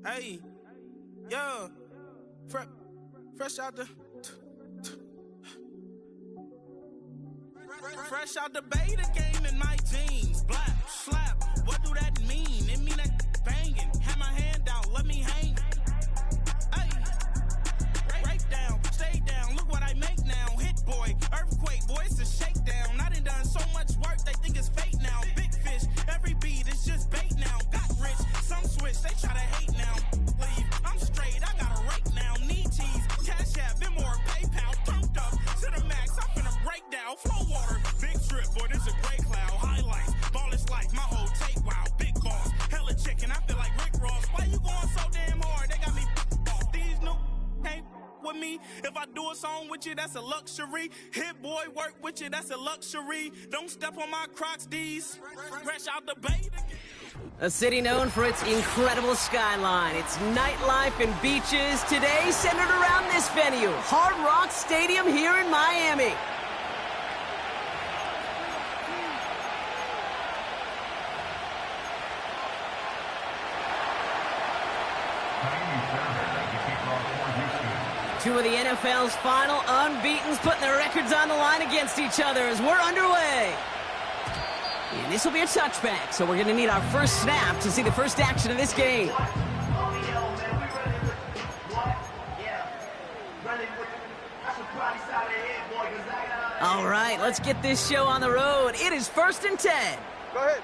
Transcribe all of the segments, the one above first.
Hey, yeah, fresh out the, fresh out the beta game in my jeans. Blap, slap, what do that mean? It mean that banging. Have my hand out, let me hang. Hey, break down, stay down. Look what I make now. Hit boy, earthquake, boy, it's a shakedown. I done so much work, they think it's fate now. Big fish, every beat is just bait now. Got rich, some switch, they try to hate now. Leave, I'm straight, I got a rake now. Need cheese, cash app, Venmo or PayPal. Turned up to the max, I'm finna break down. Flow water, big trip, boy, this a gray cloud. Highlights, ball is life, my whole take wild. Big boss, hella chicken, I feel like Rick Ross. Why you going so damn hard? They got me off. These new ain't with me. If I do a song with you, that's a luxury. Hit boy, work with you, that's a luxury. Don't step on my Crocs, D's. Fresh out the bait. A city known for its incredible skyline, its nightlife and beaches, today centered around this venue, Hard Rock Stadium here in Miami. Two of the NFL's final unbeatens putting their records on the line against each other as we're underway. And this will be a touchback, so we're going to need our first snap to see the first action of this game. All right, let's get this show on the road. It is 1st and 10. Go ahead.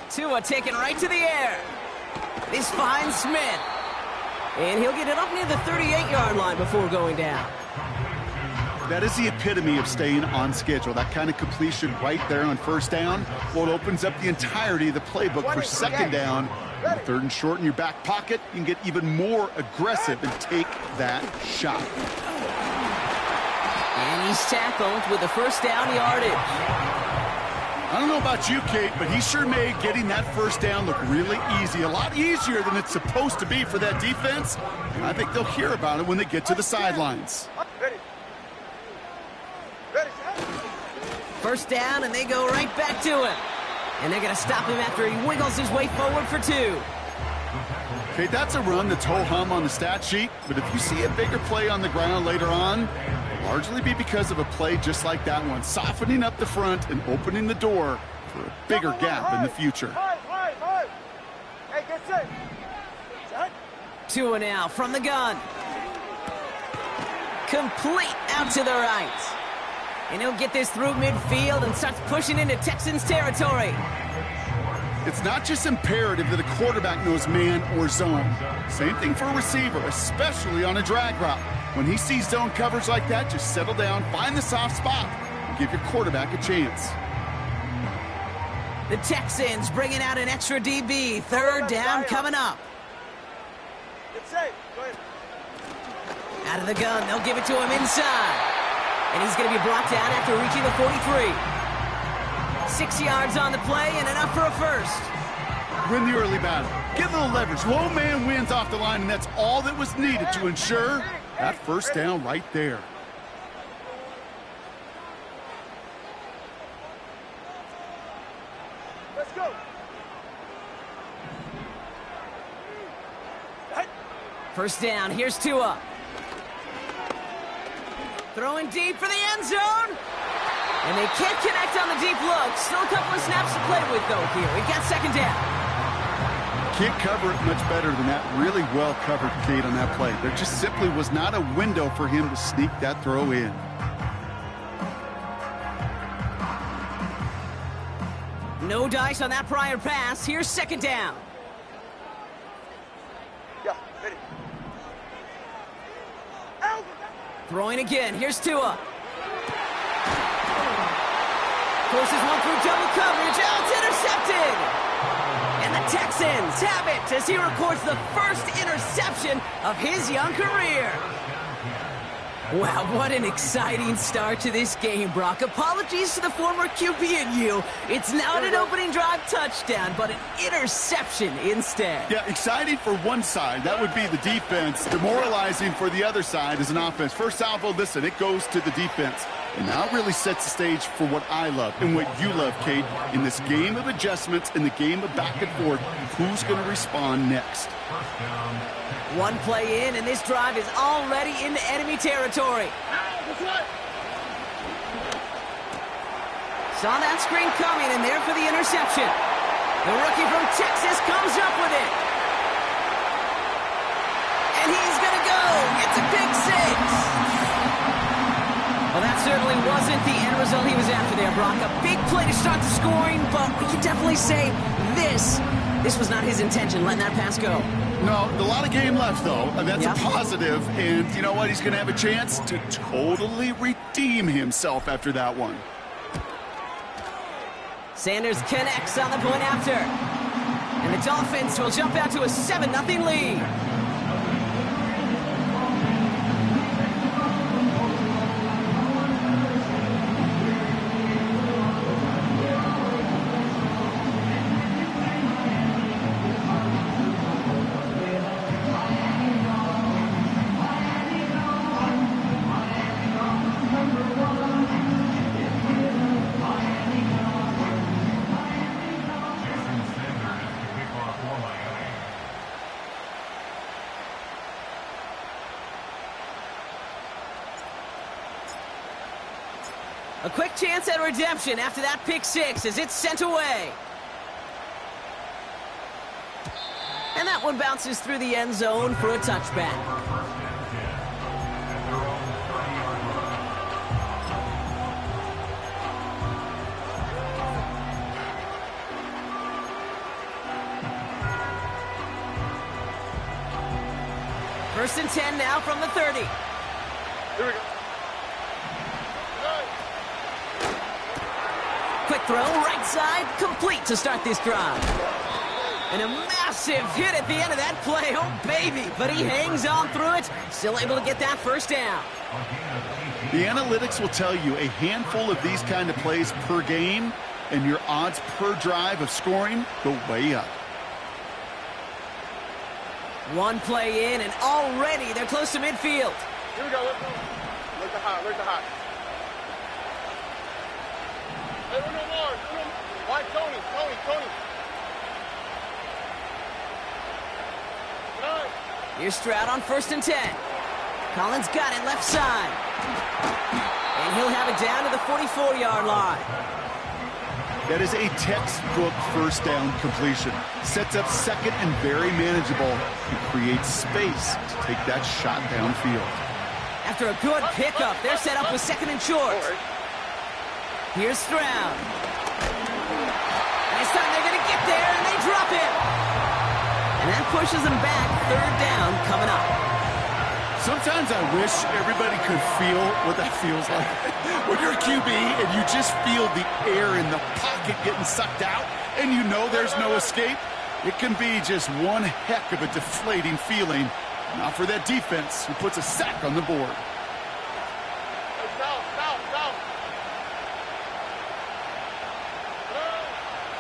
Tua taken right to the air. This finds Smith. And he'll get it up near the 38-yard line before going down. That is the epitome of staying on schedule. That kind of completion right there on first down. Well, it opens up the entirety of the playbook for second down. On 3rd and short in your back pocket, you can get even more aggressive and take that shot. And he's tackled with the first down yardage. I don't know about you, Kate, but he sure made getting that first down look really easy. A lot easier than it's supposed to be for that defense. And I think they'll hear about it when they get to the sidelines. First down, and they go right back to him. And they're going to stop him after he wiggles his way forward for 2. Okay, that's a run that's ho-hum on the stat sheet, but if you see a bigger play on the ground later on, it'll largely be because of a play just like that one, softening up the front and opening the door for a bigger gap in the future. Hey, get set. Tua now from the gun. Complete out to the right. And he'll get this through midfield and starts pushing into Texans territory. It's not just imperative that a quarterback knows man or zone. Same thing for a receiver, especially on a drag route. When he sees zone coverage like that, just settle down, find the soft spot, and give your quarterback a chance. The Texans bringing out an extra DB. 3rd down coming up. Get safe. Go ahead. Out of the gun, they'll give it to him inside. And he's going to be brought down after reaching the 43. 6 yards on the play and enough for a first. Win the early battle. Get a little leverage. Low man wins off the line, and that's all that was needed to ensure that first down right there. Let's go. First down, here's Tua. Throwing deep for the end zone. And they can't connect on the deep look. Still a couple of snaps to play with, though, here. We've got 2nd down. Can't cover it much better than that. Really well covered, Kate, on that play. There just simply was not a window for him to sneak that throw in. No dice on that prior pass. Here's 2nd down. Yeah, ready. Throwing again. Here's Tua. Forces one through double coverage. Oh, it's intercepted. And the Texans have it as he records the first interception of his young career. Wow, what an exciting start to this game, Brock. Apologies to the former QB and you. It's not an opening drive touchdown, but an interception instead. Yeah, exciting for one side. That would be the defense. Demoralizing for the other side as an offense. First salvo, listen, it goes to the defense. And now it really sets the stage for what I love and what you love, Kate. In this game of adjustments, in the game of back and forth, who's going to respond next? One play in, and this drive is already into enemy territory. Saw that screen coming, and there for the interception. The rookie from Texas comes up with it. And he's going to go. It's a pick six. Well, that certainly wasn't the end result he was after there, Brock. A big play to start the scoring, but we can definitely say this was not his intention, letting that pass go. No, a lot of game left, though. That's a positive, and you know what? He's going to have a chance to totally redeem himself after that one. Sanders connects on the point after. And the Dolphins will jump out to a 7-0 lead. A quick chance at redemption after that pick six as it's sent away. And that one bounces through the end zone for a touchback. First and 10 now from the 30. Here we go. Quick throw, right side, complete to start this drive. And a massive hit at the end of that play. Oh, baby. But he hangs on through it, still able to get that first down. The analytics will tell you a handful of these kind of plays per game, and your odds per drive of scoring go way up. One play in, and already they're close to midfield. Here we go. Let's go. Look the hot. Look the hot. Hey, no more. Why, Tony? Here's Stroud on first and 10. Collins got it left side. And he'll have it down to the 44-yard line. That is a textbook first down completion. Sets up second and very manageable and creates space to take that shot downfield. After a good pickup, they're set up with second and short. Here's Stroud. This time they're going to get there, and they drop it. And that pushes them back. Third down coming up. Sometimes I wish everybody could feel what that feels like. When you're a QB and you just feel the air in the pocket getting sucked out and you know there's no escape, it can be just one heck of a deflating feeling. Not for that defense who puts a sack on the board.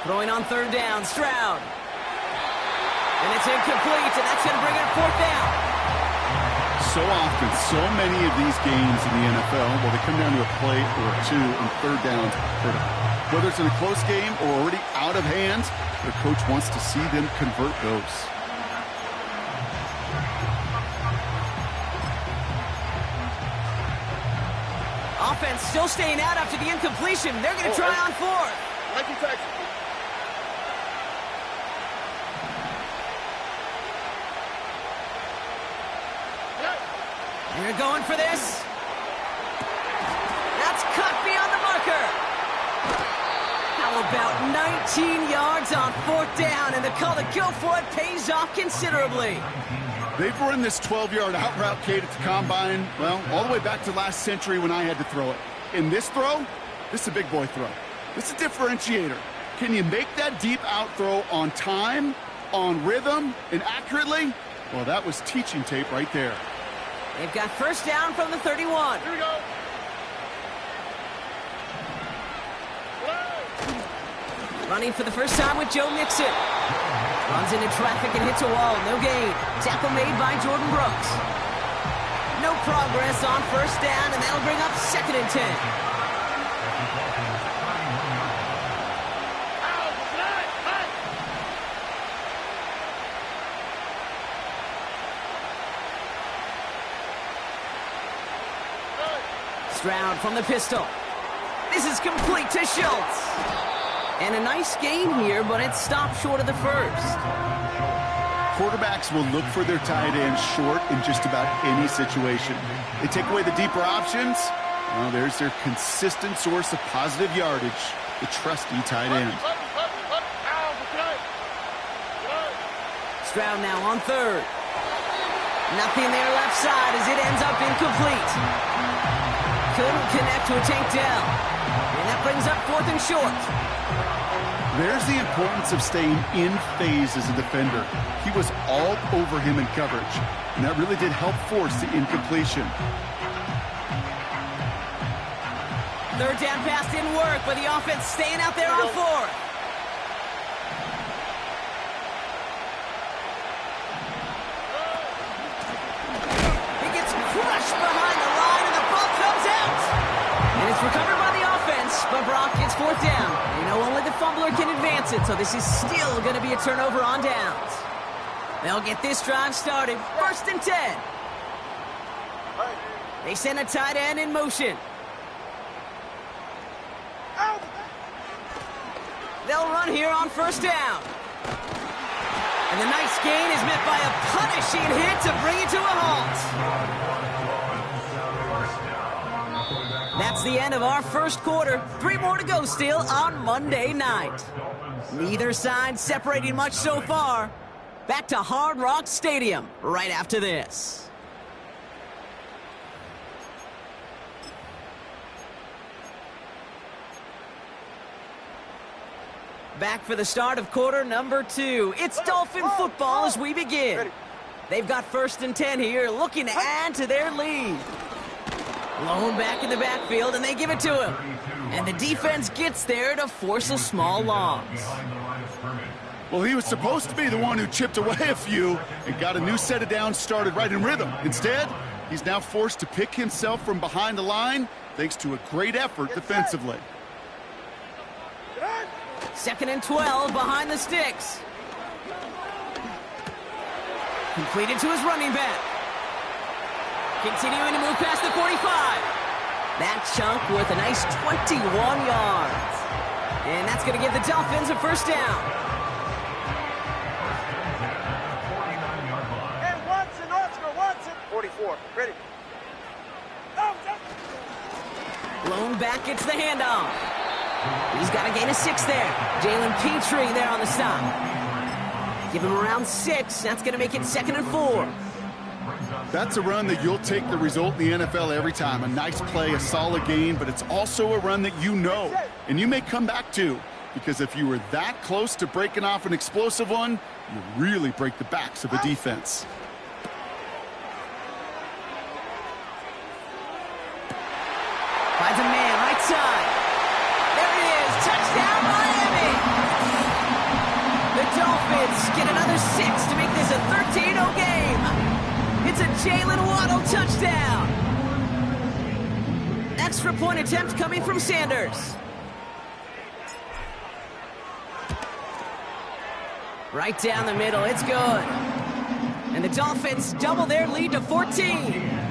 Throwing on third down, Stroud. And it's incomplete, and that's going to bring it up fourth down. So often, so many of these games in the NFL, well, they come down to a play or two, and third downs are critical. Whether it's in a close game or already out of hand, the coach wants to see them convert those. Offense still staying out after the incompletion. They're going to try on fourth. They're going for this. That's cut beyond the marker. How about 19 yards on fourth down, and the call to go for it pays off considerably. They've run this 12-yard out route, Kate, at the combine, well, all the way back to last century when I had to throw it. In this throw, this is a big boy throw. This is a differentiator. Can you make that deep out throw on time, on rhythm, and accurately? Well, that was teaching tape right there. They've got first down from the 31. Here we go. Running for the first time with Joe Mixon. Runs into traffic and hits a wall. No gain. Tackle made by Jordan Brooks. No progress on first down, and that'll bring up second and 10. Stroud from the pistol. This is complete to Schultz. And a nice gain here, but it stopped short of the first. Quarterbacks will look for their tight end short in just about any situation. They take away the deeper options. Well, there's their consistent source of positive yardage, the trusty tight end. Stroud now on third. Nothing there left side as it ends up incomplete. Couldn't connect to a takedown. And that brings up 4th and short. There's the importance of staying in phase as a defender. He was all over him in coverage, and that really did help force the incompletion. Third down pass didn't work, but the offense staying out there on 4th. He gets crushed behind the line, and the ball comes out. And it's recovered by the offense, but Brock gets 4th down. You know, only the fumbler can advance it, so this is still going to be a turnover on downs. They'll get this drive started. 1st and 10. They send a tight end in motion. They'll run here on 1st down. And the nice gain is met by a punishing hit to bring it to a halt. That's the end of our first quarter. 3 more to go still on Monday night. Neither side separating much so far. Back to Hard Rock Stadium right after this. Back for the start of quarter number 2. It's Dolphin football as we begin. They've got 1st and 10 here, looking to add to their lead. Lone back in the backfield, and they give it to him. And the defense gets there to force a small loss. Well, he was supposed to be the one who chipped away a few and got a new set of downs started right in rhythm. Instead, he's now forced to pick himself from behind the line thanks to a great effort defensively. 2nd and 12 behind the sticks. Completed to his running back. Continuing to move past the 45. That chunk worth a nice 21 yards. And that's going to give the Dolphins a 1st down. Hey, Watson, Oscar, Watson. 44, ready. Lone back gets the handoff. He's got a gain of 6 there. Jalen Petrie there on the stop. Give him around 6. That's going to make it 2nd and 4. That's a run that you'll take the result in the NFL every time. A nice play, a solid gain, but it's also a run that you know, and you may come back to, because if you were that close to breaking off an explosive one, you really break the backs of the defense. Finds a man right side. There he is. Touchdown, Miami. The Dolphins get another 6 to make this a 13-0 game. It's a Jalen Waddle touchdown. Extra point attempt coming from Sanders. Right down the middle. It's good. And the Dolphins double their lead to 14.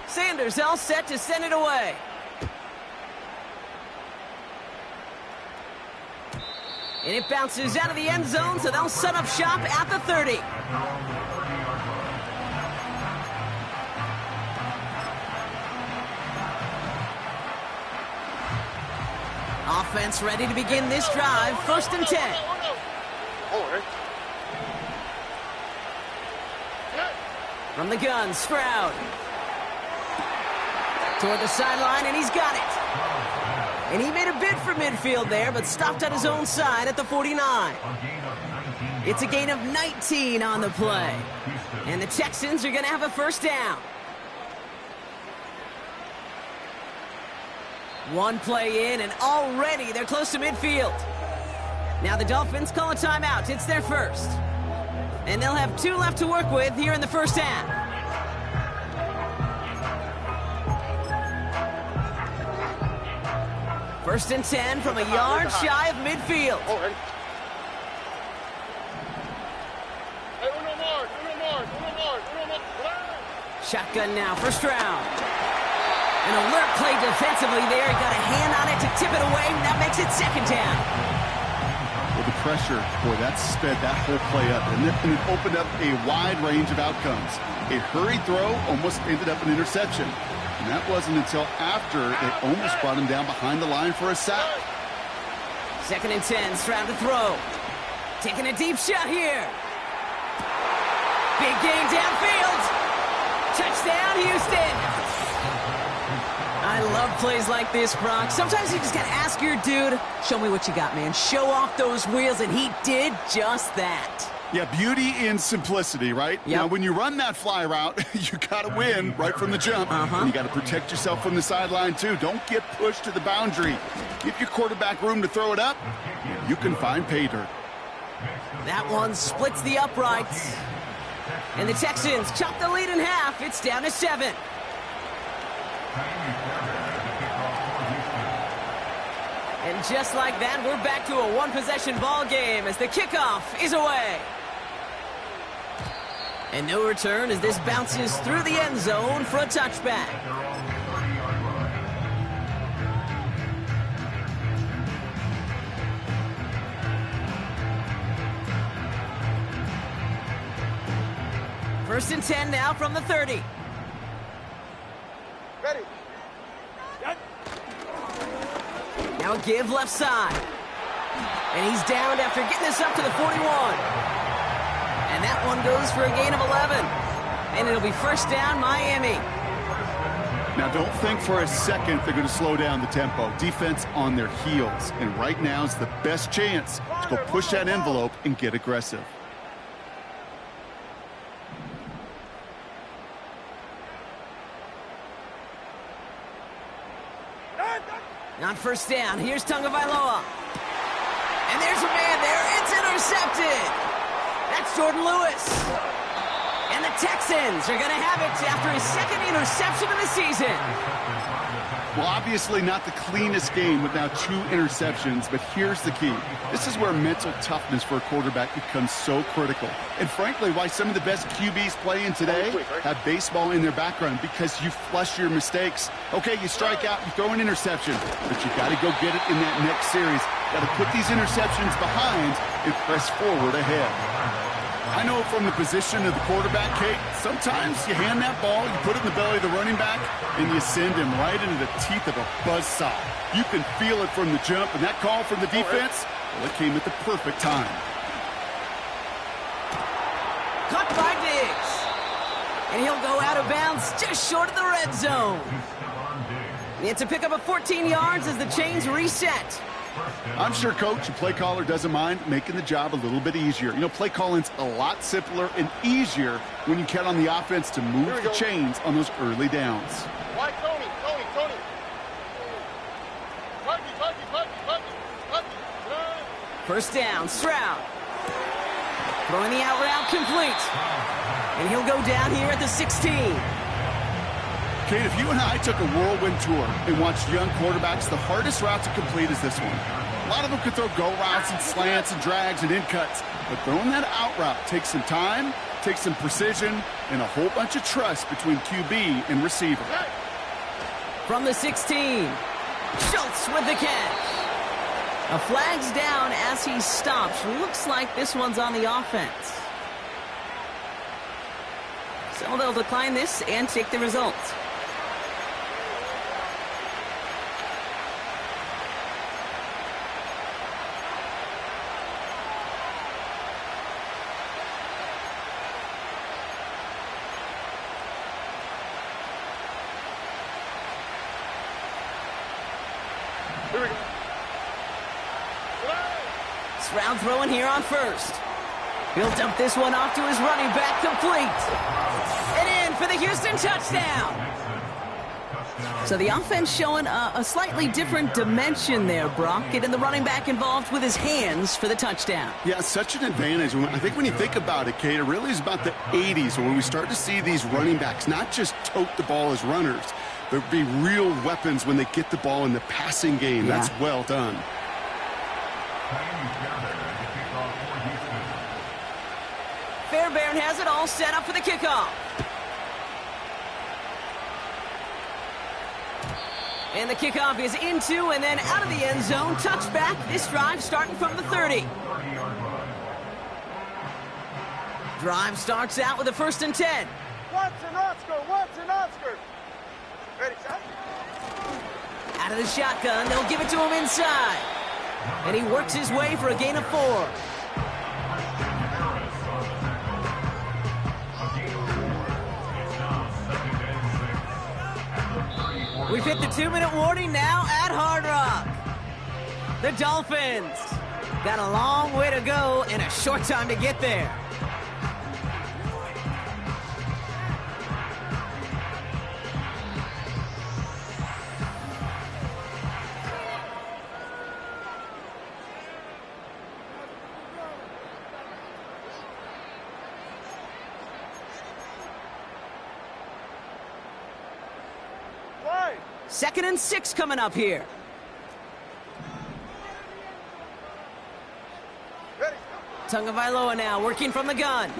Sanders all set to send it away. And it bounces out of the end zone, so they'll set up shop at the 30. Offense ready to begin this drive. 1st and 10. From the gun, Stroud. Toward the sideline, and he's got it. And he made a bid for midfield there, but stopped on his own side at the 49. It's a gain of 19 on the play. And the Texans are going to have a 1st down. One play in, and already they're close to midfield. Now the Dolphins call a timeout. It's their first. And they'll have 2 left to work with here in the first half. First and 10 from a yard shy of midfield. Oh, ready. Shotgun now, first round. An alert play defensively there. He got a hand on it to tip it away. That makes it second down. With the pressure, boy, that sped that whole play up. And it opened up a wide range of outcomes. A hurried throw almost ended up an interception. And that wasn't until after they almost brought him down behind the line for a sack. Second and 10, Stroud to throw. Taking a deep shot here. Big gain downfield. Touchdown, Houston. I love plays like this, Brock. Sometimes you just got to ask your dude, show me what you got, man. Show off those wheels, and he did just that. Yeah, beauty in simplicity, right? Yep. Now, when you run that fly route, you got to win right from the jump. And you got to protect yourself from the sideline, too. Don't get pushed to the boundary. Give your quarterback room to throw it up, and you can find pay dirt. That one splits the uprights. And the Texans chop the lead in half. It's down to 7. And just like that, we're back to a one-possession ball game as the kickoff is away. And no return as this bounces through the end zone for a touchback. First and 10 now from the 30. Ready. Done. Now a give left side. And he's downed after getting this up to the 41. And that one goes for a gain of 11. And it'll be first down, Miami. Now, don't think for a second they're going to slow down the tempo. Defense on their heels. And right now is the best chance to go push that envelope and get aggressive. On first down, here's Tagovailoa. And there's a man there. It's intercepted. That's Jordan Lewis. And the Texans are going to have it after his second interception of the season. Well, obviously not the cleanest game with now 2 interceptions, but here's the key. This is where mental toughness for a quarterback becomes so critical. And frankly, why some of the best QBs playing today have baseball in their background, because you flush your mistakes. Okay, you strike out, you throw an interception, but you got to go get it in that next series. Got to put these interceptions behind and press forward ahead. I know from the position of the quarterback, Kate, sometimes you hand that ball, you put it in the belly of the running back, and you send him right into the teeth of a buzzsaw. You can feel it from the jump, and that call from the defense, well, it came at the perfect time. Caught by Diggs. And he'll go out of bounds just short of the red zone. It's a pickup of 14 yards as the chains reset. I'm sure Coach, the play caller, doesn't mind making the job a little bit easier. You know, play calling's a lot simpler and easier when you count on the offense to move the chains on those early downs. Why, Tony. First down, Stroud. Throwing the out route complete. And he'll go down here at the 16. Kate, if you and I took a whirlwind tour and watched young quarterbacks, the hardest route to complete is this one. A lot of them could throw go routes and slants and drags and in cuts, but throwing that out route takes some time, takes some precision, and a whole bunch of trust between QB and receiver. From the 16, Schultz with the catch. A flag's down as he stops. Looks like this one's on the offense. So they'll decline this and take the results. Here we go. Stroud throwing here on first. He'll dump this one off to his running back, complete. And in for the Houston touchdown. So the offense showing a slightly different dimension there, Brock. Getting the running back involved with his hands for the touchdown. Yeah, such an advantage. I think when you think about it, Kate, it really is about the 80s where we start to see these running backs not just tote the ball as runners, There'll be real weapons when they get the ball in the passing game. Yeah. That's well done. Fairbairn has it all set up for the kickoff. And the kickoff is into and then out of the end zone. Touchback. This drive starting from the 30. Drive starts out with a 1st and 10. Watson, Oscar. Ready, shot. Out of the shotgun, they'll give it to him inside. And he works his way for a gain of 4. We've hit the 2-minute warning now at Hard Rock. The Dolphins got a long way to go and a short time to get there. Why? 2nd and 6 coming up here. Ready. Tagovailoa now working from the gun.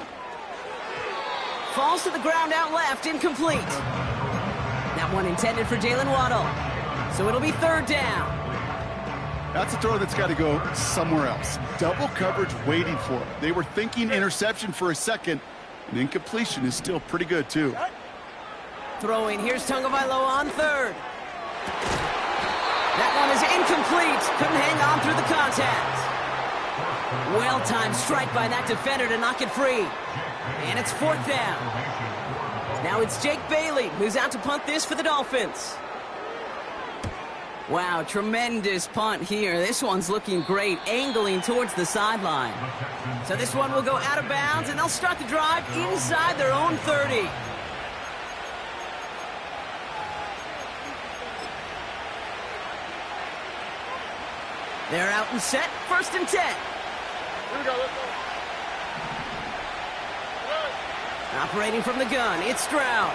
Falls to the ground out left, incomplete. That one intended for Jalen Waddle. So it'll be 3rd down. That's a throw that's got to go somewhere else. Double coverage waiting for it. They were thinking interception for a second, and incompletion is still pretty good, too. Throwing, here's Tagovailoa on 3rd. That one is incomplete. Couldn't hang on through the contact. Well-timed strike by that defender to knock it free. And it's 4th down. Now it's Jake Bailey who's out to punt this for the Dolphins. Wow, tremendous punt here. This one's looking great, angling towards the sideline. So this one will go out of bounds, and they'll start the drive inside their own 30. They're out and set, 1st and 10. Here we go, let's go. Operating from the gun, it's Stroud.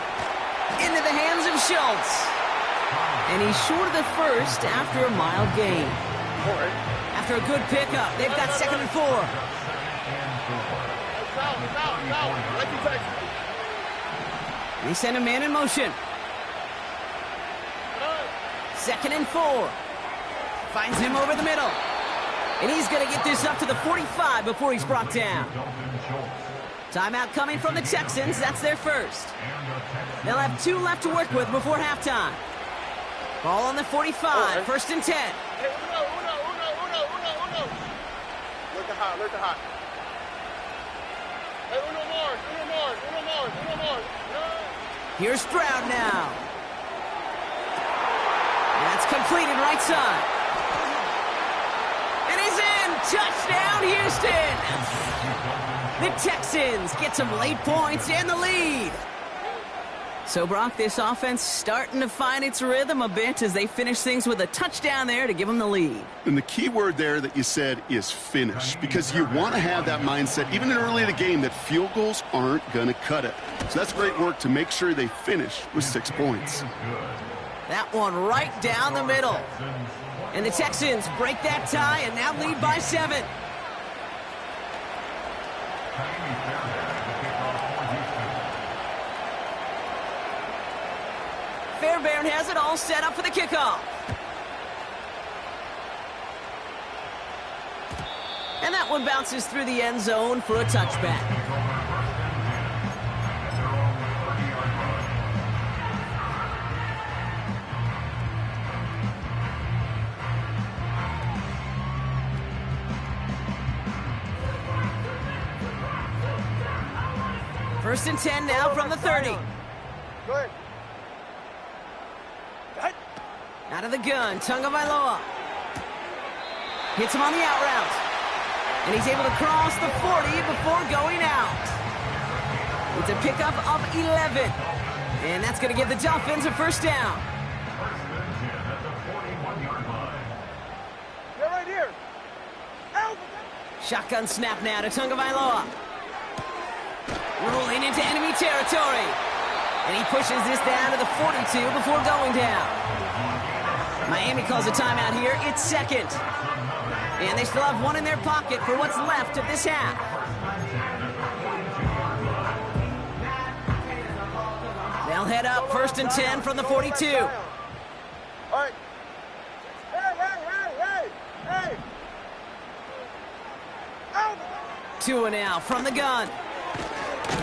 Into the hands of Schultz. And he's short of the 1st after a mild gain. After a good pickup, they've got 2nd and 4. They send a man in motion. 2nd and 4. Finds him over the middle. And he's going to get this up to the 45 before he's brought down. Timeout coming from the Texans. That's their 1st. They'll have 2 left to work with before halftime. Ball on the 45, 1st and 10. Hey, uno. Look hot. Hey, uno more. Here's Stroud now. That's completed right side. And he's in. Touchdown, Houston. The Texans get some late points and the lead. So, Brock, this offense starting to find its rhythm a bit as they finish things with a touchdown there to give them the lead. And the key word there that you said is finish, because you want to have that mindset, even early in the game, that field goals aren't going to cut it. So that's great work to make sure they finish with 6 points. That one right down the middle. And the Texans break that tie and now lead by 7. Fairbairn has it all set up for the kickoff. And that one bounces through the end zone for a touchback. First and 10 now from the 30. Go ahead. Out of the gun, Tagovailoa. Hits him on the out route. And he's able to cross the 40 before going out. It's a pickup of 11. And that's going to give the Dolphins a 1st down. Get right here. Help! Shotgun snap now to Tagovailoa. Rolling into enemy territory. And he pushes this down to the 42 before going down. Miami calls a timeout here. It's second. And they still have one in their pocket for what's left of this half. They'll head up 1st and 10 from the 42. All right. Hey. Out. Tua now from the gun.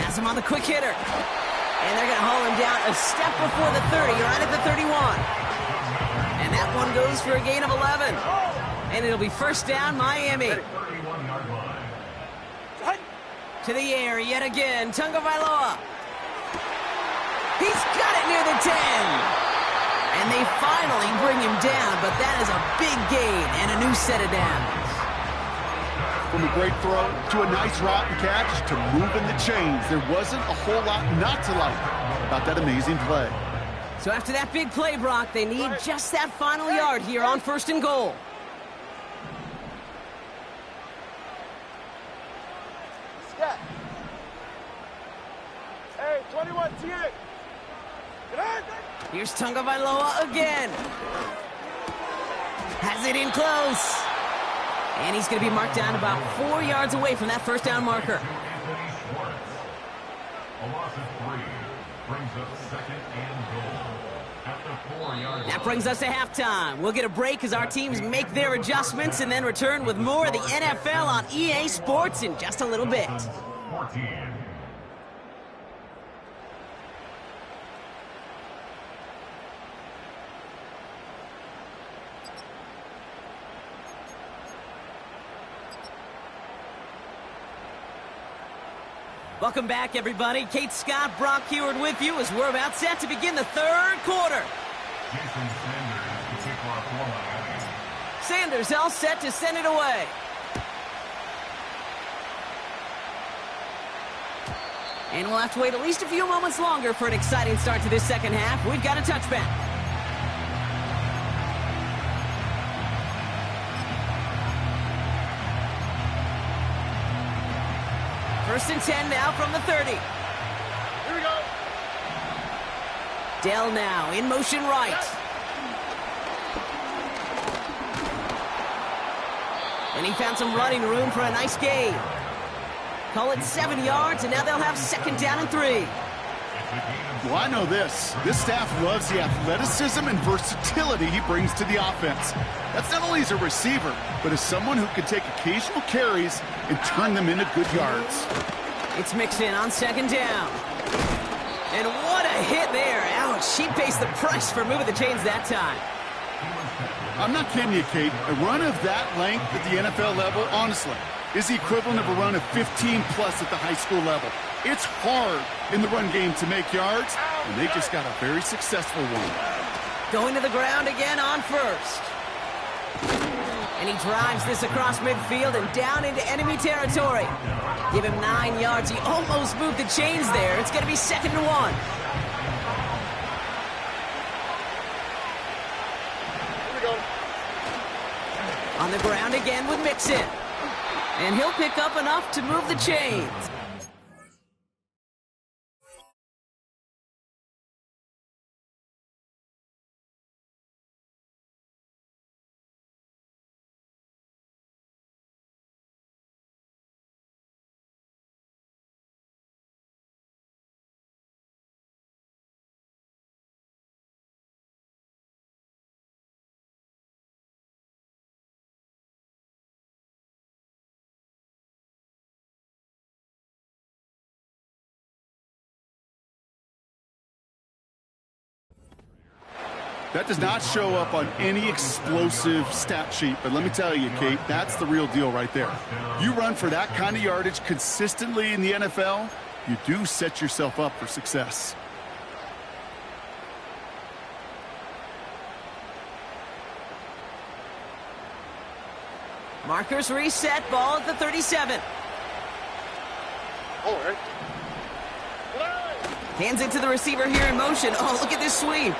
Has him on the quick hitter. And they're going to haul him down a step before the 30, right at the 31. And that one goes for a gain of 11. And it'll be 1st down, Miami. To the air yet again, Tagovailoa. He's got it near the 10. And they finally bring him down, but that is a big gain and a new set of downs. From a great throw to a nice route and catch to moving the chains. There wasn't a whole lot not to like about that amazing play. So after that big play, Brock, they need just that final yard here on 1st and goal. Hey, 21, T8. Here's Tagovailoa again. Has it in close. And he's going to be marked down about 4 yards away from that 1st down marker. That brings us to halftime. We'll get a break as our teams make their adjustments and then return with more of the NFL on EA Sports in just a little bit. Welcome back, everybody. Kate Scott, Brock Heward with you as we're about set to begin the 3rd quarter. Sanders all set to send it away. And we'll have to wait at least a few moments longer for an exciting start to this 2nd half. We've got a touchback. First and 10 now from the 30. Here we go. Dell now in motion right. And he found some running room for a nice gain. Call it 7 yards, and now they'll have 2nd down and 3. Well, I know this. This staff loves the athleticism and versatility he brings to the offense. That's not only as a receiver, but as someone who can take occasional carries and turn them into good yards. It's Mixon on 2nd down. And what a hit there. Ouch, she pays the price for moving the chains that time. I'm not kidding you, Kate. A run of that length at the NFL level, honestly, is the equivalent of a run of 15-plus at the high school level. It's hard in the run game to make yards, and they just got a very successful one. Going to the ground again on 1st. And he drives this across midfield and down into enemy territory. Give him 9 yards. He almost moved the chains there. It's going to be 2nd and 1. Here we go. On the ground again with Mixon. And he'll pick up enough to move the chains. That does not show up on any explosive stat sheet, but let me tell you, Kate, that's the real deal right there. You run for that kind of yardage consistently in the NFL, you do set yourself up for success. Markers reset, ball at the 37. Oh, right. Hands it to the receiver here in motion. Oh, look at this sweep.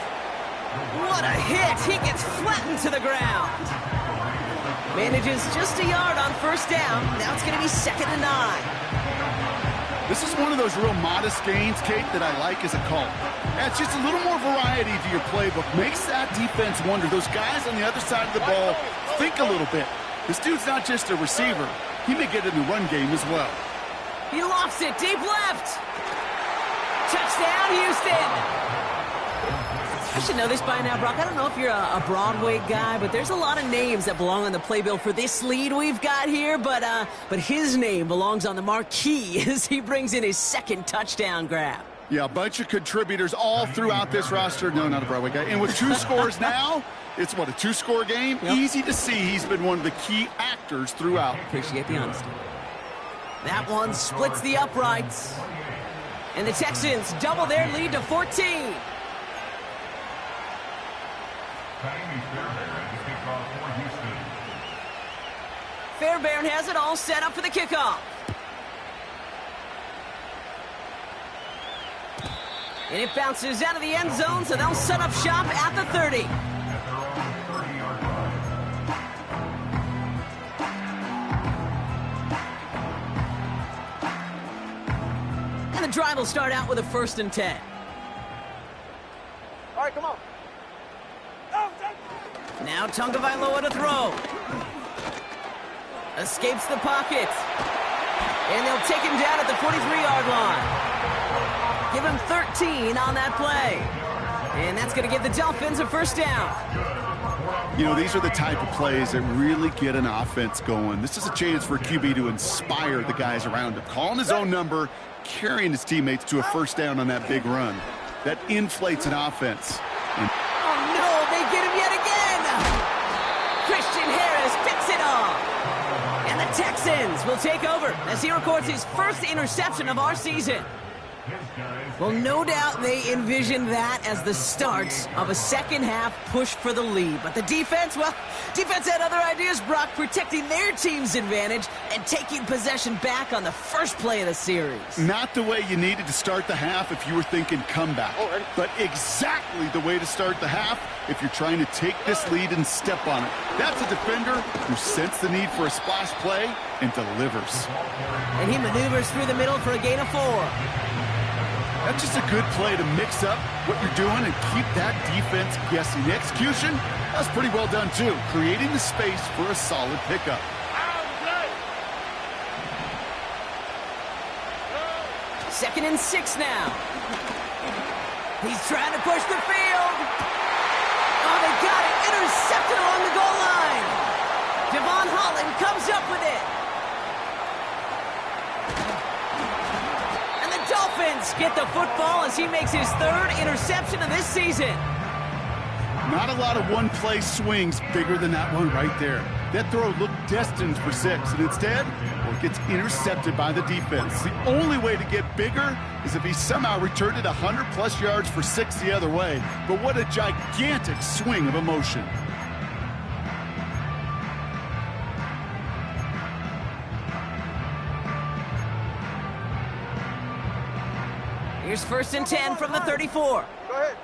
What a hit. He gets flattened to the ground. Manages just a yard on 1st down. Now it's going to be 2nd and 9. This is one of those real modest gains, Kate, that I like as a call. It's just a little more variety to your playbook. Makes that defense wonder. Those guys on the other side of the ball think a little bit. This dude's not just a receiver. He may get in the run game as well. He lofts it deep left. Touchdown, Houston. I should know this by now, Brock. I don't know if you're a Broadway guy, but there's a lot of names that belong on the playbill for this lead we've got here, but his name belongs on the marquee as he brings in his second touchdown grab. Yeah, a bunch of contributors all throughout this roster. No, not a Broadway guy. And with 2 scores now, it's what, a 2-score game? Yep. Easy to see he's been one of the key actors throughout. Appreciate the honesty. That one splits the uprights. And the Texans double their lead to 14. Fairbairn has it all set up for the kickoff. And it bounces out of the end zone, so they'll set up shop at the 30. And the drive will start out with a 1st and 10. All right, come on. Now Tagovailoa to throw. Escapes the pocket. And they'll take him down at the 43-yard line. Give him 13 on that play. And that's going to give the Dolphins a 1st down. You know, these are the type of plays that really get an offense going. This is a chance for a QB to inspire the guys around him. Calling his own number, carrying his teammates to a 1st down on that big run. That inflates an offense. Oh, no, they get him yet again. Christian Harris picks it off. And the Texans will take over as he records his 1st interception of our season. Well, no doubt they envisioned that as the start of a second-half push for the lead. But the defense, well, defense had other ideas, Brock, protecting their team's advantage and taking possession back on the first play of the series. Not the way you needed to start the half if you were thinking comeback, but exactly the way to start the half if you're trying to take this lead and step on it. That's a defender who sensed the need for a splash play and delivers. And he maneuvers through the middle for a gain of 4. That's just a good play to mix up what you're doing and keep that defense guessing. The execution, that's pretty well done too, creating the space for a solid pickup. 2nd and 6 now. He's trying to push the field. Oh, they got it. Intercepted along the goal line. Devon Holland comes up with it. Dolphins get the football as he makes his 3rd interception of this season. Not a lot of one-play swings bigger than that one right there. That throw looked destined for 6, and instead, well, it gets intercepted by the defense. The only way to get bigger is if he somehow returned it 100-plus yards for 6 the other way. But what a gigantic swing of emotion. Here's 1st and 10 from the 34. Go ahead.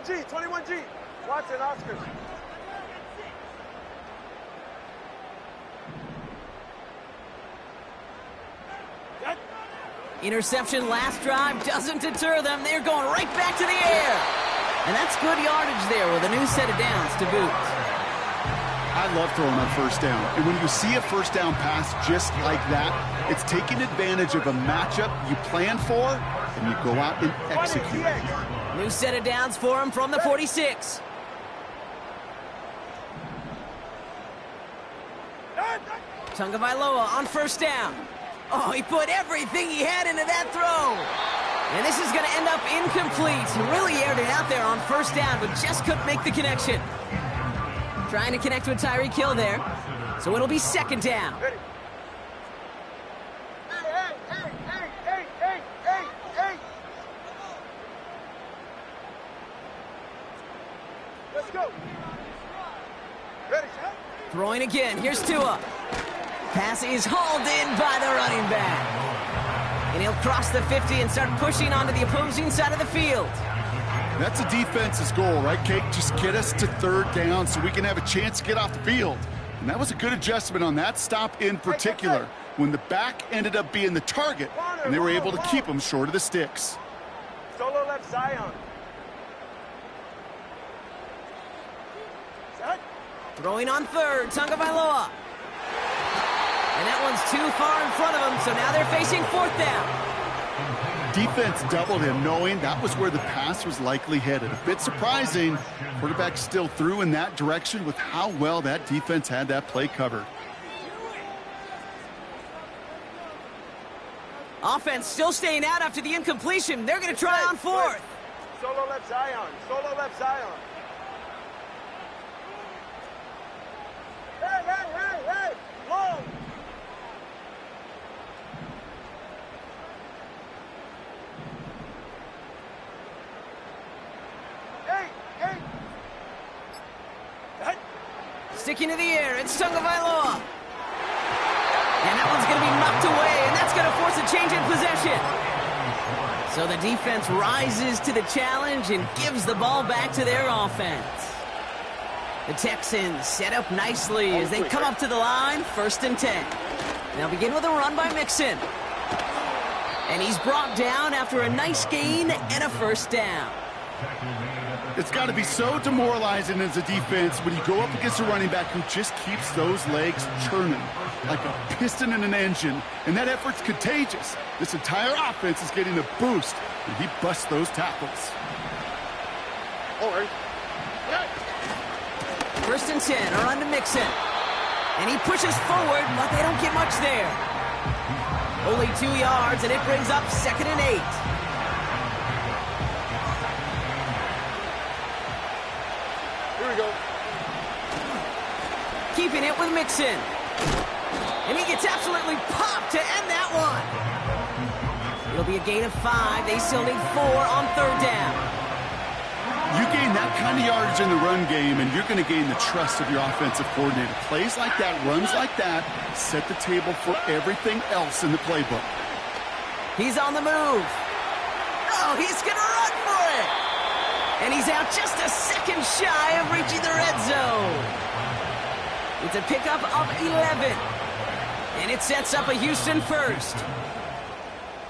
G, 21G. Watson, Oscar. Interception last drive doesn't deter them. They're going right back to the air. And that's good yardage there with a new set of downs to boot. I love throwing on 1st down. And when you see a 1st down pass just like that, it's taking advantage of a matchup you plan for, and you go out and execute. New set of downs for him from the 46. Tagovailoa on 1st down. Oh, he put everything he had into that throw. And this is going to end up incomplete. He really aired it out there on 1st down, but just couldn't make the connection. Trying to connect with Tyreek Hill there. So it'll be 2nd down. Let's go. Ready. Throwing again. Here's Tua. Pass is hauled in by the running back. And he'll cross the 50 and start pushing onto the opposing side of the field. That's a defense's goal, right, Kate? Just get us to third down so we can have a chance to get off the field. And that was a good adjustment on that stop in particular, when the back ended up being the target, and they were able to keep them short of the sticks. Solo left Zion. Set. Throwing on third, Tagovailoa. And that one's too far in front of him, so now they're facing fourth down. Defense doubled him, knowing that was where the pass was likely headed. A bit surprising. Quarterback still threw in that direction with how well that defense had that play covered. Offense still staying out after the incompletion. They're going to try on fourth. Solo left Zion. Solo left Zion. Hey! Long! Hey! Sticking to the air, it's Tagovailoa. And that one's going to be knocked away, and that's going to force a change in possession. So the defense rises to the challenge and gives the ball back to their offense. The Texans set up nicely as they come up to the line, 1st and 10. They'll begin with a run by Mixon. And he's brought down after a nice gain and a 1st down. It's got to be so demoralizing as a defense when you go up against a running back who just keeps those legs churning like a piston in an engine, and that effort's contagious. This entire offense is getting a boost, and he busts those tackles. All right. 1st and 10, a run to Mixon. And he pushes forward, but they don't get much there. Only 2 yards, and it brings up 2nd and 8. Here we go. Keeping it with Mixon. And he gets absolutely popped to end that one. It'll be a gain of 5. They still need 4 on 3rd down. You gain that kind of yardage in the run game, and you're going to gain the trust of your offensive coordinator. Plays like that, runs like that, set the table for everything else in the playbook. He's on the move. Oh, he's going to run for it. And he's out just a second shy of reaching the red zone. It's a pickup of 11. And it sets up a Houston 1st.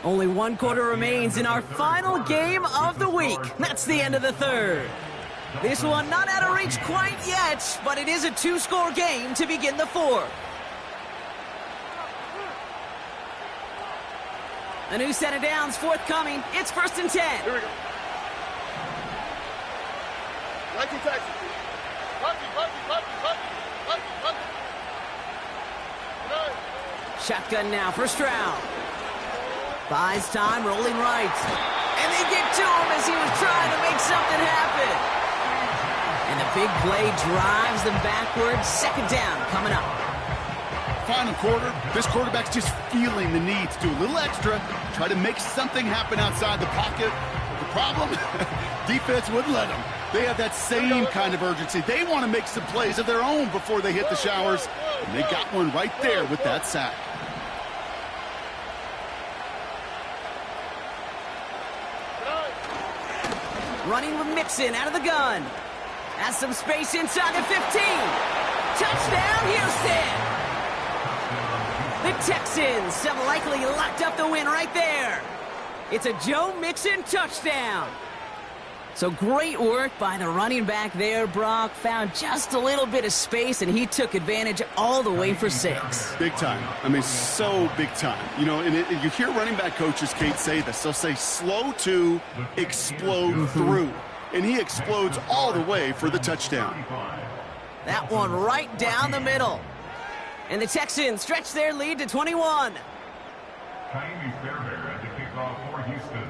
Only 1 quarter remains in our final game of the week. That's the end of the 3rd. This one not out of reach quite yet, but it is a 2-score game to begin the 4th. A new set of downs forthcoming. It's 1st and 10. Here we go. 19 Texas. Shotgun now for Stroud. Buys time, rolling right. And they get to him as he was trying to make something happen. And the big play drives them backwards. 2nd down coming up. Final quarter, this quarterback's just feeling the need to do a little extra, try to make something happen outside the pocket. The problem? Defense wouldn't let them. They have that same kind of urgency. They want to make some plays of their own before they hit the showers. And they got one right there with that sack. Running with Mixon out of the gun. Has some space inside the 15. Touchdown, Houston! The Texans have likely locked up the win right there. It's a Joe Mixon touchdown. So great work by the running back there, Brock. Found just a little bit of space, and he took advantage all the way for 6. Big time. I mean, so big time. You know, and you hear running back coaches, Kate, say this. They'll say slow to explode through. And he explodes all the way for the touchdown. That one right down the middle. And the Texans stretch their lead to 21. Fairbairn at the kickoff for Houston.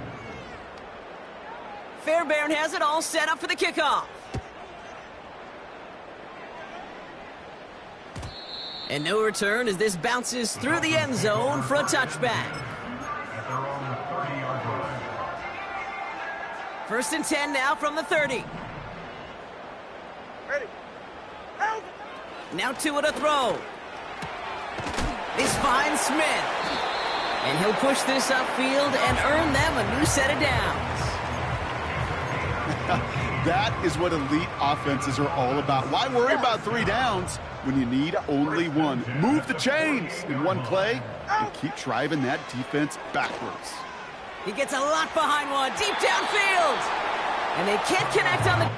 Fairbairn has it all set up for the kickoff. And no return as this bounces through the end zone for a touchback. They're on the 30-yard line. 1st and 10 now from the 30. Ready. Help! Now 2 at a throw. This finds Smith. And he'll push this upfield and earn them a new set of downs. That is what elite offenses are all about. Why worry about 3 downs when you need only 1? Move the chains in one play and keep driving that defense backwards. He gets a lot behind one, deep downfield. And they can't connect on the...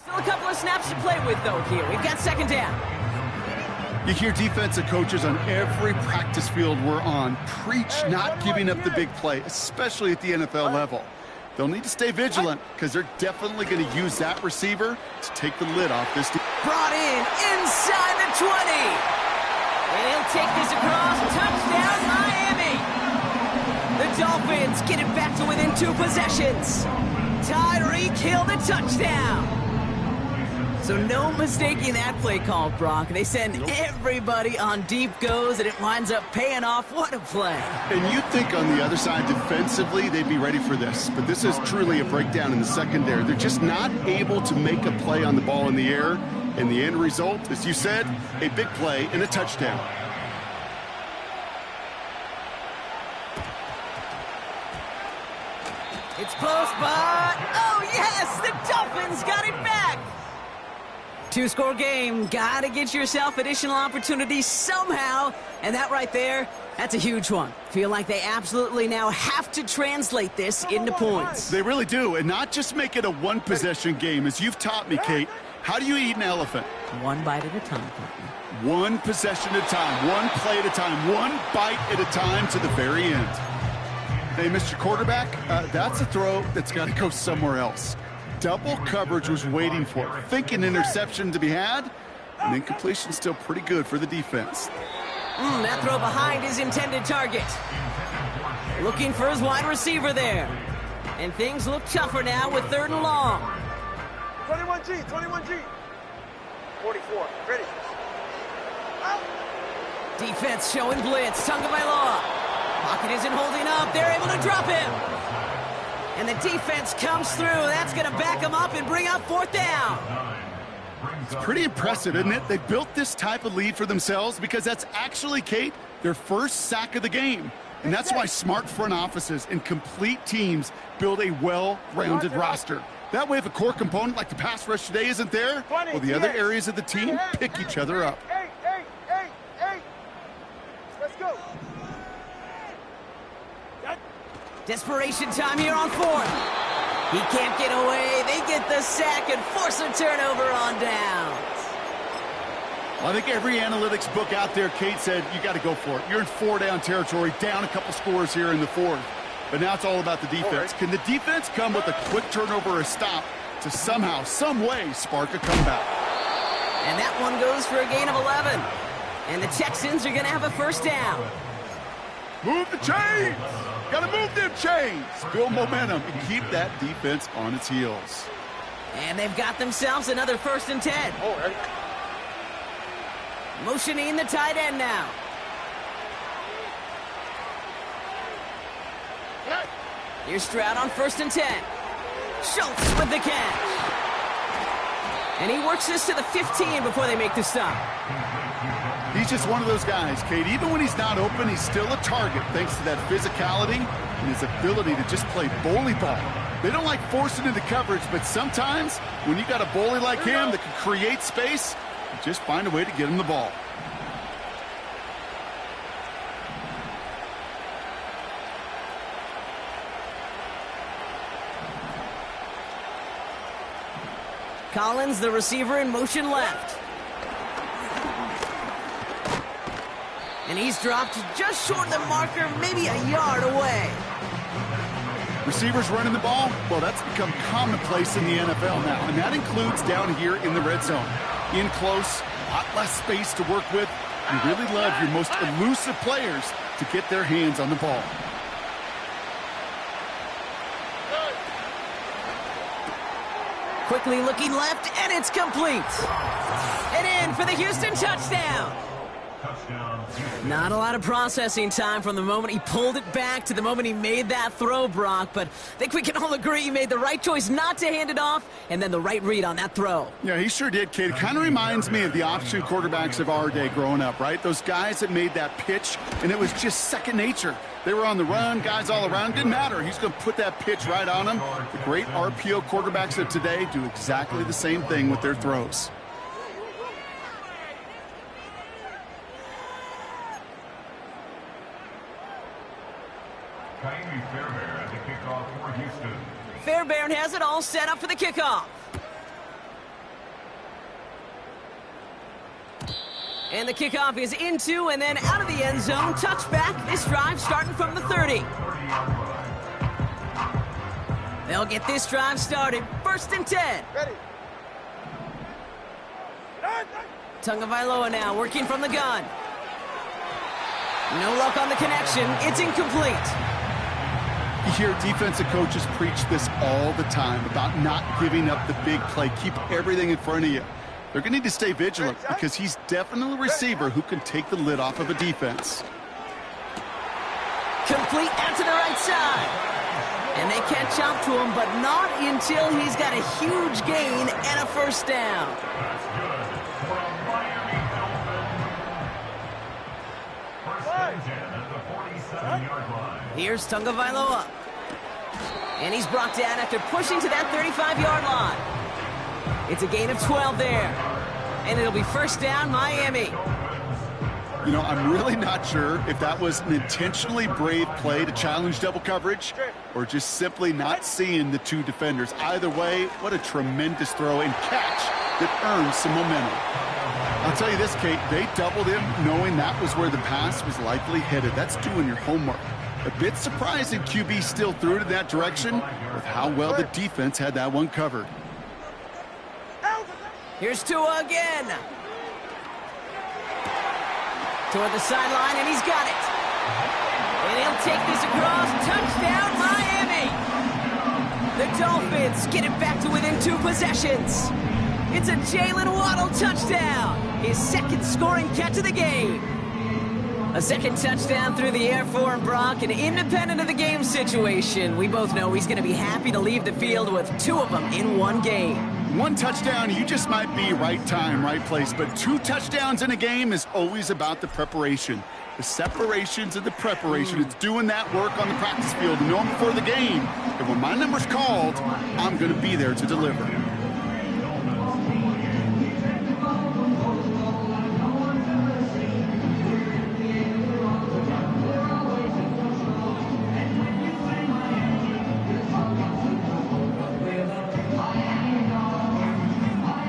Still a couple of snaps to play with, though, here. We've got 2nd down. You hear defensive coaches on every practice field we're on preach not giving up the big play, especially at the NFL level. They'll need to stay vigilant because they're definitely going to use that receiver to take the lid off this. Brought in inside the 20. And he'll take this across. Touchdown, Miami. The Dolphins get it back to within 2 possessions. Tyreek Hill the touchdown. So no mistaking that play call, Brock. They send everybody on deep goes, and it winds up paying off. What a play. And you'd think on the other side, defensively, they'd be ready for this. But this is truly a breakdown in the secondary. They're just not able to make a play on the ball in the air. And the end result, as you said, a big play and a touchdown. It's close, but... oh, yes! The Dolphins got it back! 2-score game. Gotta get yourself additional opportunities somehow. And that right there, that's a huge one. Feel like they absolutely now have to translate this into points. They really do. And not just make it a one-possession game. As you've taught me, Kate, how do you eat an elephant? One bite at a time, partner. One possession at a time. One play at a time. One bite at a time to the very end. Hey, Mr. Quarterback, that's a throw that's got to go somewhere else. Double coverage was waiting for it. Thinking interception to be had, and incompletion still pretty good for the defense. That throw behind his intended target. Looking for his wide receiver there. And things look tougher now with 3rd and long. 21G, 21G. 44, ready. Defense showing blitz. Tagovailoa. Pocket isn't holding up. They're able to drop him. And the defense comes through. That's going to back them up and bring up 4th down. It's pretty impressive, isn't it? They built this type of lead for themselves because that's actually, Kate, their first sack of the game. And that's why smart front offices and complete teams build a well-rounded roster. That way, if a core component like the pass rush today isn't there, well, the other areas of the team pick each other up. Hey. Let's go. Desperation time here on 4th. He can't get away. They get the sack and force a turnover on downs. Well, I think every analytics book out there, Kate, said you got to go for it. You're in 4-down territory, down a couple scores here in the 4th. But now it's all about the defense. Can the defense come with a quick turnover or a stop to somehow, some way, spark a comeback? And that one goes for a gain of 11. And the Texans are going to have a 1st down. Move the chains! Got to move them chains! Build momentum and keep that defense on its heels. And they've got themselves another 1st and 10. All right. Motioning the tight end now. Here's Stroud on 1st and 10. Schultz with the catch. And he works this to the 15 before they make the stop. He's just one of those guys, Kate. Even when he's not open, he's still a target thanks to that physicality and his ability to just play bully ball. They don't like forcing into coverage, but sometimes when you got a bully like him that can create space, you just find a way to get him the ball. Collins, the receiver, in motion left. And he's dropped just short of the marker, maybe a yard away. Receivers running the ball, well, that's become commonplace in the NFL now, and that includes down here in the red zone. In close, a lot less space to work with. You really love your most elusive players to get their hands on the ball. Quickly looking left, and it's complete. And in for the Houston touchdown. Touchdown, Houston. Not a lot of processing time from the moment he pulled it back to the moment he made that throw, Brock, but I think we can all agree he made the right choice not to hand it off and then the right read on that throw. Yeah, he sure did, kid. Kind of reminds me of the option quarterbacks of our day growing up, right? Those guys that made that pitch, and it was just second nature. They were on the run, guys all around. Didn't matter. He's going to put that pitch right on them. The great RPO quarterbacks of today do exactly the same thing with their throws. Fairbairn at the kickoff for Houston. Fairbairn has it all set up for the kickoff. And the kickoff is into and then out of the end zone. Touchback. This drive starting from the 30. They'll get this drive started. 1st and 10. Ready. Tagovailoa now working from the gun. No luck on the connection. It's incomplete. You hear defensive coaches preach this all the time about not giving up the big play. Keep everything in front of you. They're going to need to stay vigilant because he's definitely a receiver who can take the lid off of a defense. Complete out to the right side. And they catch up to him, but not until he's got a huge gain and a 1st down. That's good for a Miami Dolphin. 1st and 10 at the 47-yard line. Here's Tagovailoa. And he's brought down after pushing to that 35-yard line. It's a gain of 12 there. And it'll be 1st down, Miami. You know, I'm really not sure if that was an intentionally brave play to challenge double coverage or just simply not seeing the two defenders. Either way, what a tremendous throw and catch that earns some momentum. I'll tell you this, Kate, they doubled him knowing that was where the pass was likely headed. That's doing your homework. A bit surprising QB still threw it in that direction with how well the defense had that one covered. Here's Tua again. Toward the sideline, and he's got it. And he'll take this across. Touchdown, Miami. The Dolphins get it back to within 2 possessions. It's a Jalen Waddle touchdown. His 2nd scoring catch of the game. A 2nd touchdown through the air for him, Brock, and independent of the game situation, we both know he's going to be happy to leave the field with 2 of them in one game. 1 touchdown, you just might be right time, right place, but 2 touchdowns in a game is always about the preparation. The separations and the preparation. It's doing that work on the practice field, knowing before the game that when my number's called, I'm going to be there to deliver.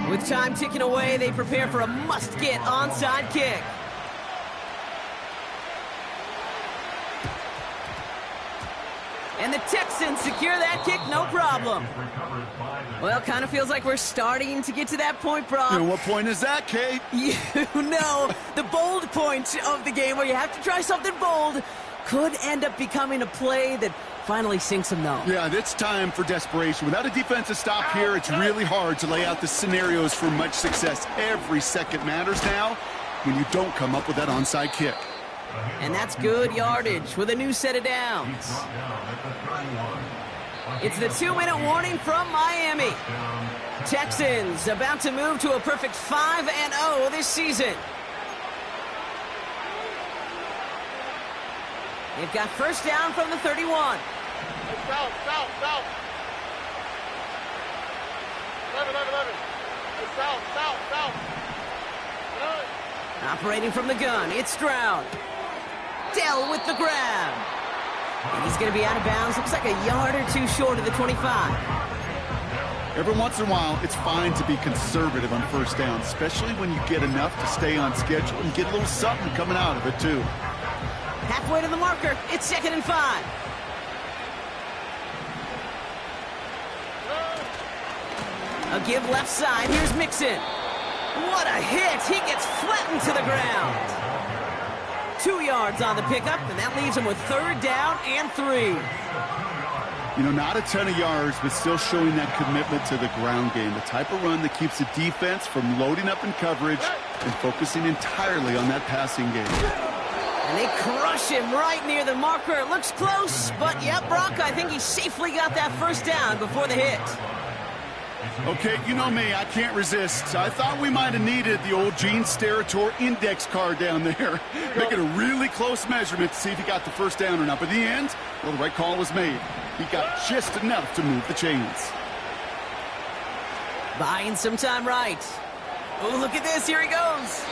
With time ticking away, they prepare for a must-get onside kick. And the Texans secure that kick, no problem. Well, kind of feels like we're starting to get to that point, Brock. You know, what point is that, Kate? You know, the bold point of the game where you have to try something bold could end up becoming a play that finally sinks them, though. Yeah, it's time for desperation. Without a defensive stop here, it's really hard to lay out the scenarios for much success. Every second matters now when you don't come up with that onside kick. And that's good yardage with a new set of downs. It's the 2-minute warning from Miami. Texans about to move to a perfect 5-0 this season. They've got 1st down from the 31. South. 11. South. Operating from the gun, it's Stroud. Dell with the grab. And he's going to be out of bounds. Looks like a yard or 2 short of the 25. Every once in a while, it's fine to be conservative on 1st down, especially when you get enough to stay on schedule and get a little something coming out of it, too. Halfway to the marker, it's 2nd and 5. A give left side, here's Mixon. What a hit, he gets flattened to the ground. 2 yards on the pickup, and that leaves him with 3rd down and 3. You know, not a ton of yards, but still showing that commitment to the ground game. The type of run that keeps the defense from loading up in coverage and focusing entirely on that passing game. And they crush him right near the marker. It looks close, but yep, Brock, I think he safely got that first down before the hit. Okay, you know me, I can't resist. I thought we might have needed the old Gene Steratore index card down there. Making a really close measurement to see if he got the first down or not. But in the end, well, the right call was made. He got just enough to move the chains. Buying some time right. Oh, look at this. Here he goes.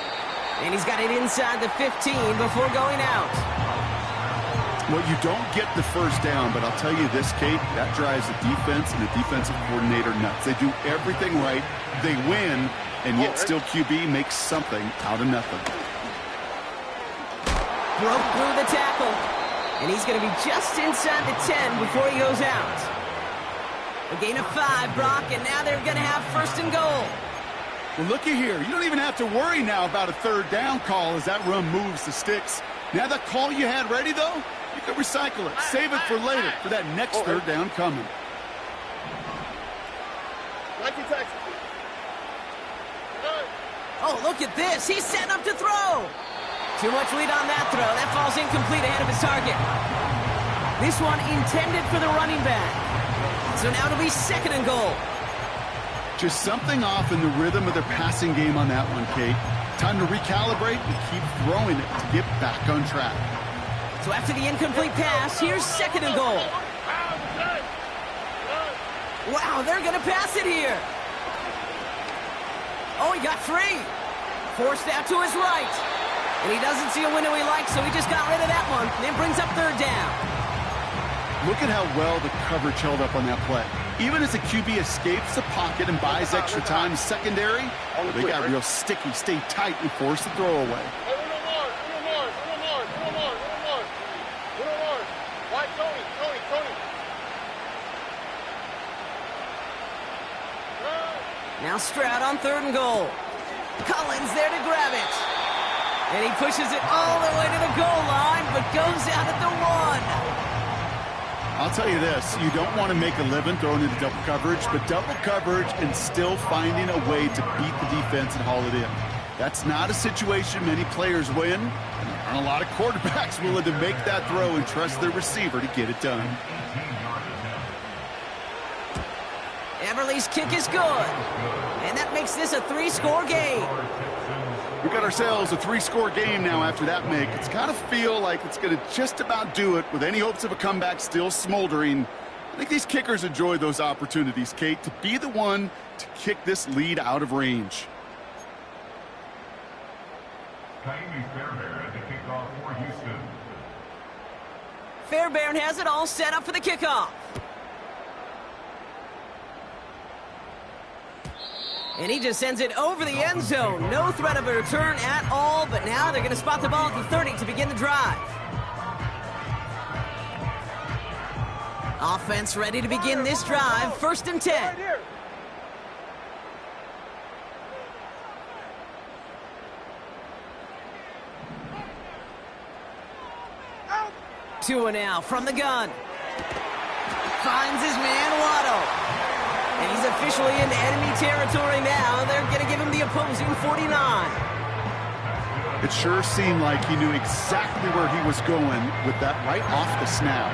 And he's got it inside the 15 before going out. Well, you don't get the first down, but I'll tell you this, Kate, that drives the defense and the defensive coordinator nuts. They do everything right, they win, and yet still QB makes something out of nothing. Broke through the tackle, and he's going to be just inside the 10 before he goes out. A gain of 5, Brock, and now they're going to have first and goal. Well, looky here. You don't even have to worry now about a third down call as that run moves the sticks. Now that call you had ready, though, you can recycle it. Save it for later for that next third down coming. Oh, look at this. He's setting up to throw. Too much lead on that throw. That falls incomplete ahead of his target. This one intended for the running back. So now it'll be second and goal. Just something off in the rhythm of their passing game on that one, Kate. Time to recalibrate and keep throwing it to get back on track. So after the incomplete pass, here's second and goal. Wow, they're going to pass it here. Oh, he got free. Forced out to his right. And he doesn't see a window he likes, so he just got rid of that one. And then brings up third down. Look at how well the coverage held up on that play. Even as the QB escapes the pocket and buys extra time secondary, they got real sticky, stay tight, and force the throw away. Now Stroud on third and goal. Collins there to grab it. And he pushes it all the way to the goal line, but goes out at the 1. I'll tell you this, you don't want to make a living throwing into double coverage, but double coverage and still finding a way to beat the defense and haul it in. That's not a situation many players win, and there aren't a lot of quarterbacks willing to make that throw and trust their receiver to get it done. Everly's kick is good, and that makes this a 3-score game. We got ourselves a 3-score game now after that make. It's got to feel like it's going to just about do it with any hopes of a comeback still smoldering. I think these kickers enjoy those opportunities, Kate, to be the one to kick this lead out of range. Fairbairn has it all set up for the kickoff. And he just sends it over the end zone. No threat of a return at all, but now they're going to spot the ball at the 30 to begin the drive. Offense ready to begin this drive. First and 10. 2 now from the gun. Finds his man, Waddle. And he's officially into enemy territory now. They're going to give him the opposing 49. It sure seemed like he knew exactly where he was going with that right off the snap.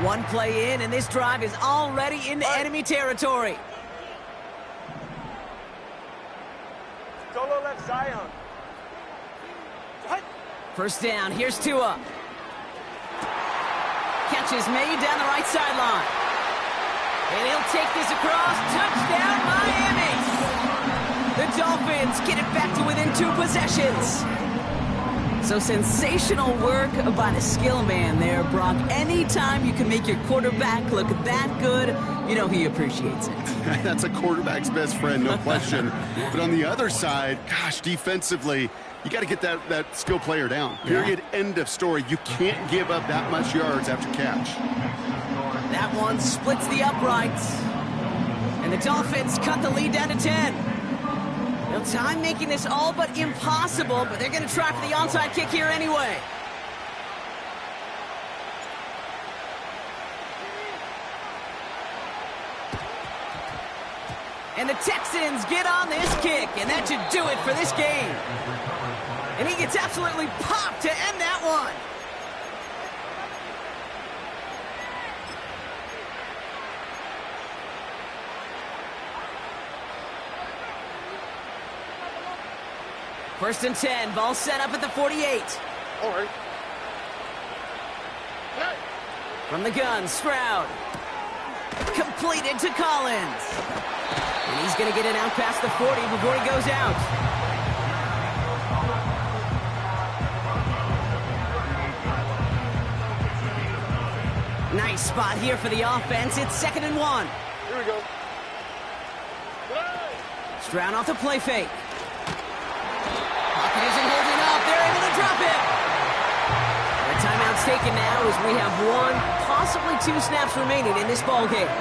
One play in, and this drive is already into enemy territory. Solo left Zion. First down, here's Tua. Catch is made down the right sideline. And he'll take this across. Touchdown, Miami! The Dolphins get it back to within 2 possessions. So sensational work by the skill man there, Brock. Anytime you can make your quarterback look that good, you know he appreciates it. That's a quarterback's best friend, no question. But on the other side, gosh, defensively, you got to get that skill player down. Period. Yeah. End of story. You can't give up that much yards after catch. That one splits the uprights. And the Dolphins cut the lead down to 10. Now, time making this all but impossible, but they're going to try for the onside kick here anyway. And the Texans get on this kick, and that should do it for this game. And he gets absolutely popped to end that one. First and 10, ball set up at the 48. All right. From the gun, Stroud. Completed to Collins. And he's going to get it out past the 40 before he goes out. Nice spot here for the offense. It's 2nd and 1. Here we go. Stroud off the play fake. Pocket isn't holding up. They're able to drop it. The timeout's taken now as we have 1, possibly 2 snaps remaining in this ball game.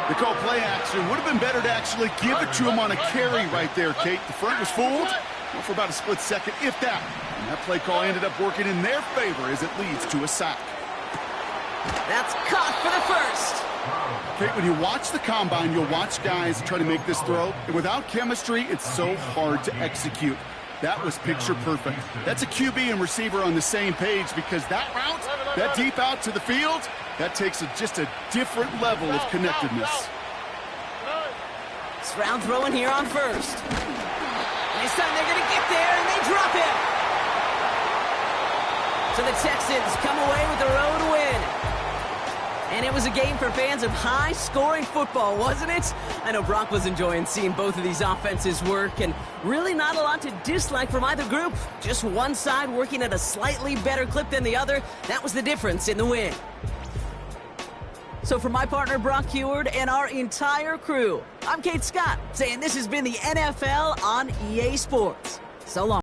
They call play action. Would have been better to actually give it to him on a carry right there, Kate. The front was fooled for about a split second, if that. And that play call ended up working in their favor as it leads to a sack. That's caught for the first. Kate, when you watch the combine, you'll watch guys try to make this throw. And without chemistry, it's so hard to execute. That was picture perfect. That's a QB and receiver on the same page because that route, that deep out to the field, that takes just a different level of connectedness. Stroud throwing here on first. This time they're going to get there, and they drop him. So the Texans come away with their own win. And it was a game for fans of high-scoring football, wasn't it? I know Brock was enjoying seeing both of these offenses work, and really not a lot to dislike from either group. Just one side working at a slightly better clip than the other. That was the difference in the win. So for my partner, Brock Heward, and our entire crew, I'm Kate Scott, saying this has been the NFL on EA Sports. So long.